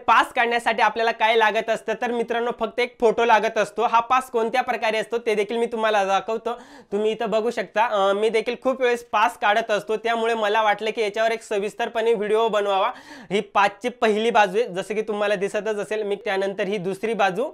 Pass काढण्यासाठी आपल्याला काय लागत असतं तर मित्रांनो फक्त एक फोटो लागत असतो। हा पास कोणत्या प्रकारे असतो ते देखील मी तुम्हाला दाखवतो। तुम्ही इथं बघू शकता मी देखील खूप वेळेस पास काढत असतो, त्यामुळे मला वाटलं की याच्यावर एक सविस्तरपणे व्हिडिओ बनवावा। ही पासची पहिली बाजू आहे जसं की तुम्हाला दिसतच असेल, मी त्यानंतर ही दुसरी बाजू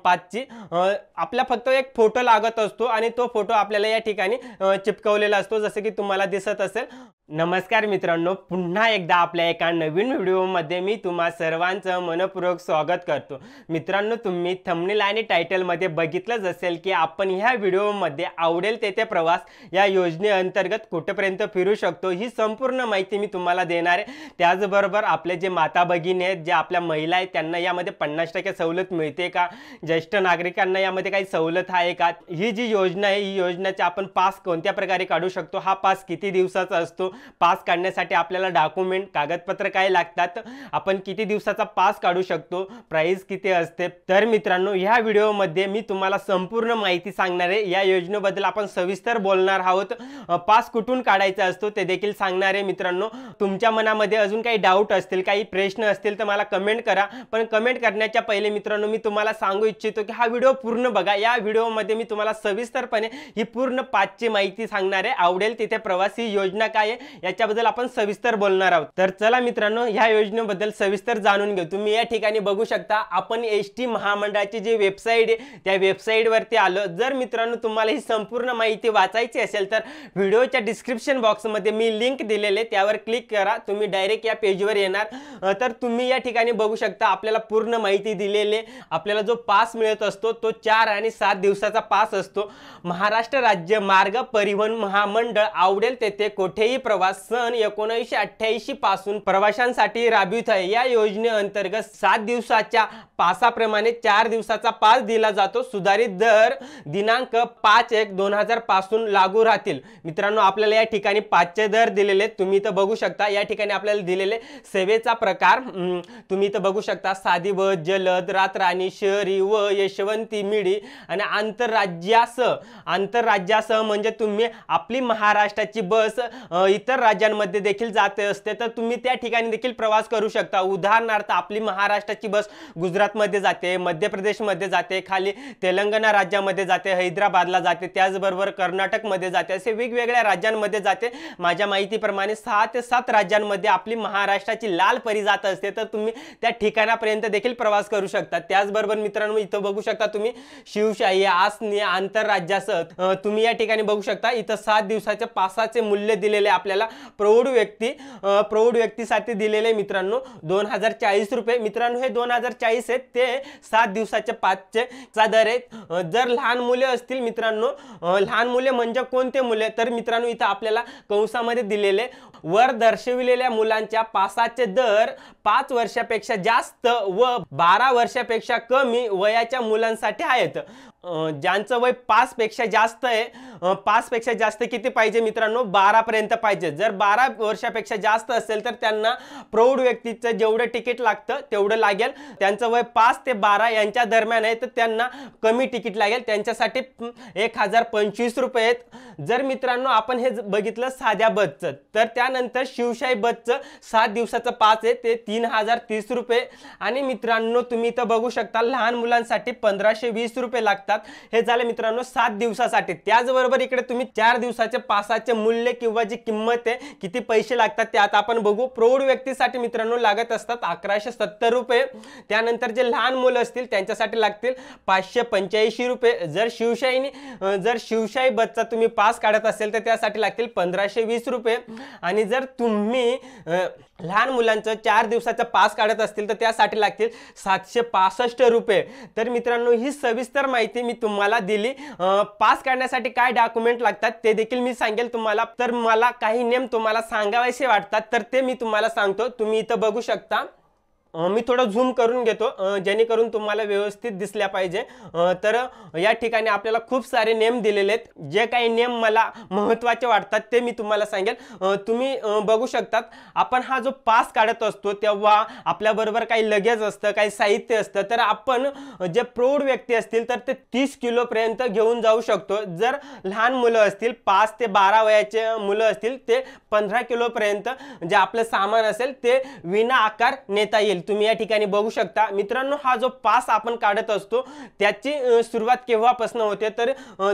पासची आपला फक्त एक फोटो लागत असतो आणि तो फोटो आपल्याला या ठिकाणी चिपकवलेला असतो जसं की तुम्हाला दिसत असेल। नमस्कार मित्रांनो, पुन्हा एकदा आपल्या एका नवीन व्हिडिओमध्ये मी तुम्हा सर्वांचं मनपूर्वक स्वागत करतो। मित्रांनो, तुम्ही थंबनेल आणि टायटलमध्ये बघितलंच असेल की आपण ह्या व्हिडिओमध्ये आवडेल तेथे प्रवास या योजनेअंतर्गत कुठेपर्यंत फिरू शकतो ही संपूर्ण माहिती मी तुम्हाला देणार आहे। त्याचबरोबर आपले जे माता भगिनी आहेत, जे आपल्या महिला आहेत, त्यांना यामध्ये 50% सवलत मिळते का, ज्येष्ठ नागरिकांना यामध्ये काही सवलत आहे का, ही जी योजना आहे ही योजनेचा आपण पास कोणत्या प्रकारे काढू शकतो, हा पास किती दिवसाचा असतो, पास काढण्यासाठी आपल्याला डॉक्युमेंट कागदपत्र काय लागतात, आपण किती दिवसाचा पास काढू शकतो, प्राइस किती असते। तर मित्रांनो, ह्या व्हिडिओमध्ये मी तुम्हाला संपूर्ण माहिती सांगणार आहे। या योजनेबद्दल आपण सविस्तर बोलणार आहोत। पास कुठून काढायचा असतो ते देखील सांगणार आहे। मित्रांनो, तुमच्या मनामध्ये अजून काही डाऊट असतील, काही प्रश्न असतील तर मला कमेंट करा। पण कमेंट करण्याच्या पहिले मित्रांनो, मी तुम्हाला सांगू इच्छितो की हा व्हिडिओ पूर्ण बघा। या व्हिडिओमध्ये मी तुम्हाला सविस्तरपणे ही पूर्ण पासची माहिती सांगणार आहे। आवडेल तिथे प्रवासी योजना काय आहे याच्याबद्दल आपण सविस्तर बोलणार आहोत। तर चला मित्रांनो, ह्या योजनेबद्दल सविस्तर जाणून घेऊ। तुम्ही या ठिकाणी बघू शकता आपण एसटी महामंडळाची जी वेबसाईट आहे त्या वेबसाईटवरती आलो। जर मित्रांनो तुम्हाला ही संपूर्ण माहिती वाचायची असेल तर व्हिडिओच्या डिस्क्रिप्शन बॉक्समध्ये मी लिंक दिलेले त्यावर क्लिक करा, तुम्ही डायरेक्ट या पेजवर येणार। तर तुम्ही या ठिकाणी बघू शकता आपल्याला पूर्ण माहिती दिलेली। आपल्याला जो पास मिळत असतो तो 4 आणि 7 दिवसाचा पास असतो। महाराष्ट्र राज्य मार्ग परिवहन महामंडळ आवडेल तेथे कोठेही प्रवास सन 1988 पासून प्रवाशांसाठी राबवित आहे। या योजनेअंतर्गत 7 दिवसाच्या पासाप्रमाणे 4 दिवसाचा पास दिला जातो। सुधारित दर दिनांक 5/1/2000 पासून लागू राहतील। मित्रांनो, आपल्याला या ठिकाणी 5चे दर दिलेले तुम्ही इथं बघू शकता। या ठिकाणी आपल्याला दिलेले सेवेचा प्रकार तुम्ही इथं बघू शकता, साधी बस, जलद, रातराणी, शहरी व यशवंती मिडी आणि आंतरराज्यासह म्हणजे तुम्ही आपली महाराष्ट्राची बस इतर राज्यांमध्ये देखील जाते असते तर तुम्ही त्या ठिकाणी देखील प्रवास करू शकता। उदाहरणार्थ आपली महाराष्ट्राची बस गुजरातमध्ये जाते, मध्य प्रदेशमध्ये जाते, खाली तेलंगणा राज्यामध्ये जाते, हैदराबादला जाते, त्याचबरोबर कर्नाटकमध्ये जाते, असे वेगवेगळ्या राज्यांमध्ये जाते। माझ्या माहितीप्रमाणे 6 ते 7 राज्यांमध्ये आपली महाराष्ट्राची लाल परी जात असते तर तुम्ही त्या ठिकाणापर्यंत देखील प्रवास करू शकता। त्याचबरोबर मित्रांनो, इथं बघू शकता तुम्ही शिवशाही, आसनी, आंतरराज्यासह तुम्ही या ठिकाणी बघू शकता इथं 7 दिवसाच्या पासाचे मूल्य दिलेले आपल्याला प्रौढ व्यक्तीसाठी दिलेले मित्रांनो 2040 रुपये। मित्रांनो, हे 2040 आहेत, ते 7 दिवसाच्या पासचे चा दर आहे। जर लहान मुले असतील मित्रांनो, लहान मुले म्हणजे कोणते मुले तर मित्रांनो इथं आपल्याला कंसामध्ये दिलेले वर दर्शविलेल्या मुलांच्या पासाचे दर 5 वर्षापेक्षा जास्त व 12 वर्षापेक्षा कमी वयाच्या मुलांसाठी आहेत। ज्यांचं वय 5 पेक्षा जास्त आहे, 5 पेक्षा जास्त किती पाहिजे मित्रांनो, 12 पर्यंत पाहिजे। जर 12 वर्षापेक्षा जास्त असेल तर त्यांना प्रौढ व्यक्तीचं जेवढं तिकीट लागतं तेवढं लागेल। त्यांचं वय 5 ते 12 यांच्या दरम्यान आहे तर त्यांना कमी तिकीट लागेल, त्यांच्यासाठी 1025 रुपये आहेत। जर मित्रांनो आपण हे बघितलं साध्या बसचं तर त्यानंतर शिवशाही बसचं 7 दिवसाचं पास आहे ते 3030 रुपये। आणि मित्रांनो तुम्ही इथं बघू शकता लहान मुलांसाठी 1520 रुपये लागतात। हे झाले मित्रांनो 7 दिवसासाठी। त्याचबरोबर इकडे तुम्ही 4 दिवसाच्या पासाचे मूल्य किंवा जी किंमत आहे, किती पैसे लागतात ते आता आपण बघू। प्रौढ व्यक्तीसाठी मित्रांनो लागत असतात 1170 रुपये। त्यानंतर जे लहान मुलं असतील त्यांच्यासाठी लागतील 585 रुपये। जर शिवशाही बसचा तुम्ही पास काढत असेल तर त्यासाठी लागतील 1520 रुपये। आणि जर तुम्ही लहान मुलांचं 4 दिवसाचा पास काढत असतील तर त्यासाठी लागतील 765 रुपये। तर मित्रांनो, ही सविस्तर माहिती मी तुम्हाला दिली। पास काढण्यासाठी काय डॉक्युमेंट लागतात ते देखील मी सांगेल तुम्हाला। तर मला काही नेम तुम्हाला सांगायचे वाटतात तर ते मी तुम्हाला सांगतो। तुम्ही इथं बघू शकता, मी थोडं झूम करून घेतो जेणेकरून तुम्हाला व्यवस्थित दिसल्या पाहिजे। तर या ठिकाणी आपल्याला खूप सारे नेम दिलेले आहेत, जे काही नेम मला महत्त्वाचे वाटतात ते मी तुम्हाला सांगेल। तुम्ही बघू शकतात, आपण हा जो पास काढत असतो तेव्हा आपल्याबरोबर काही लगेज असतं, काही साहित्य असतं, तर आपण जे प्रौढ व्यक्ती असतील तर ते 30 किलो पर्यंत घेऊन जाऊ शकतो। जर लहान मुलं असतील 5 ते 12 वयाचे मुलं असतील ते 15 किलो पर्यंत जे आपलं सामान असेल ते विना आकार नेता येईल। येईल तुम्ही या ठिकाणी बघू शकता मित्रांनो। हा जो पास आपण काढत असतो त्याची सुरुवात केव्हापासून होते तर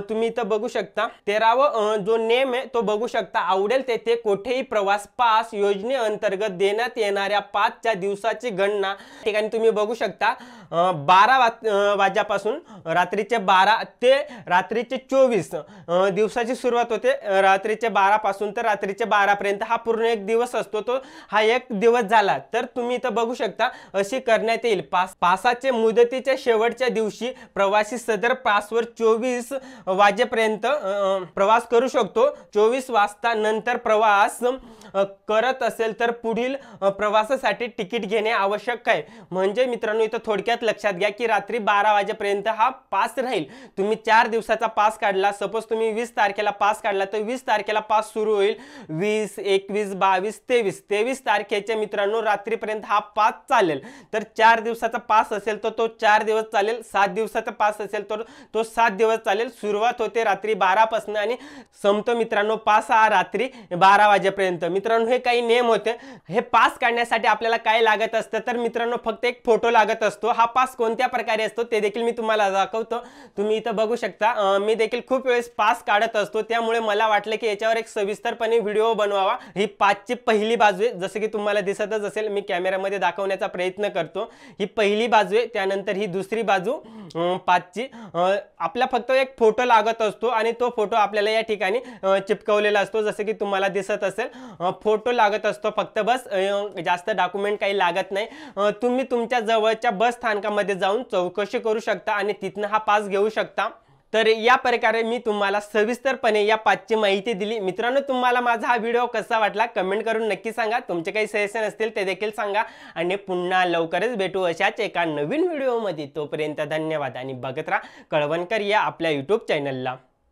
तुम्ही इथं बघू शकता 13वा जो नेम आहे तो बघू शकता, आवडेल तेथे कोठेही प्रवास पास योजनेअंतर्गत देण्यात येणाऱ्या 5च्या दिवसाची गणना ठिकाणी तुम्ही बघू शकता 12 वाजल्यापासून रात्रीचे 12 ते रात्रीचे 24 दिवसाची सुरुवात होते। रात्रीचे 12 पासून तर रात्रीचे 12 पर्यंत हा पूर्ण एक दिवस असतो, तो हा एक दिवस झाला। तर तुम्ही इथं बघू शकता अशी करण्यात येईल। पासाचे मुदतीच्या शेवटच्या दिवशी प्रवासी सदर पासवर 24 वाजेपर्यंत प्रवास करू शकतो। 24 वाजता नंतर प्रवास करत असेल तर पुढील प्रवासासाठी तिकीट घेणे आवश्यक आहे। म्हणजे मित्रांनो इथं थोडक्यात लक्षात घ्या की रात्री 12 वाजेपर्यंत हा पास राहील। तुम्ही 4 दिवसाचा पास काढला, सपोज तुम्ही 20 तारखेला पास काढला तर 20 तारखेला पास सुरू होईल 20, 21, 22, 23 तारखेच्या मित्रांनो रात्रीपर्यंत हा पास चालेल। तर 4 दिवसाचा पास असेल तर तो 4 दिवस चालेल, 7 दिवसाचा पास असेल तर तो 7 दिवस चालेल। सुरुवात होते रात्री 12 पासून आणि संपतो मित्रांनो पास हा रात्री 12 वाजेपर्यंत। मित्रांनो हे काही नियम होते। हे पास काढण्यासाठी आपल्याला काय लागत असतं तर मित्रांनो फक्त एक फोटो लागत असतो। हा पास कोणत्या प्रकारे असतो ते देखील मी तुम्हाला दाखवतो। तुम्ही इथं बघू शकता मी देखील खूप वेळेस पास काढत असतो, त्यामुळे मला वाटलं की याच्यावर एक सविस्तरपणे व्हिडिओ बनवावा। ही पासची पहिली बाजू आहे, जसं की तुम्हाला दिसतच असेल, मी कॅमेरामध्ये दाखवण्याचा प्रयत्न करतो। ही पहिली बाजू आहे, त्यानंतर ही दुसरी बाजू पासची। आपला फक्त एक फोटो लागत असतो आणि तो फोटो आपल्याला या ठिकाणी चिपकवलेला असतो, जसं की तुम्हाला दिसत असेल। फोटो लागत असतो फक्त, बस जास्त डॉक्युमेंट काही लागत नाही। तुम्ही तुमच्या जवळच्या बस स्थानकामध्ये जाऊन चौकशी करू शकता आणि तिथनं हा पास घेऊ शकता। तर या प्रकारे मी तुम्हाला सविस्तरपणे या पासची माहिती दिली। मित्रांनो तुम्हाला माझा हा व्हिडिओ कसा वाटला कमेंट करून नक्की सांगा। तुमचे काही सजेशन असतील ते देखील सांगा आणि पुन्हा लवकरच भेटू अशाच एका नवीन व्हिडिओमध्ये। तोपर्यंत धन्यवाद आणि बघत राहा कळवणकर या आपल्या YouTube चॅनलला।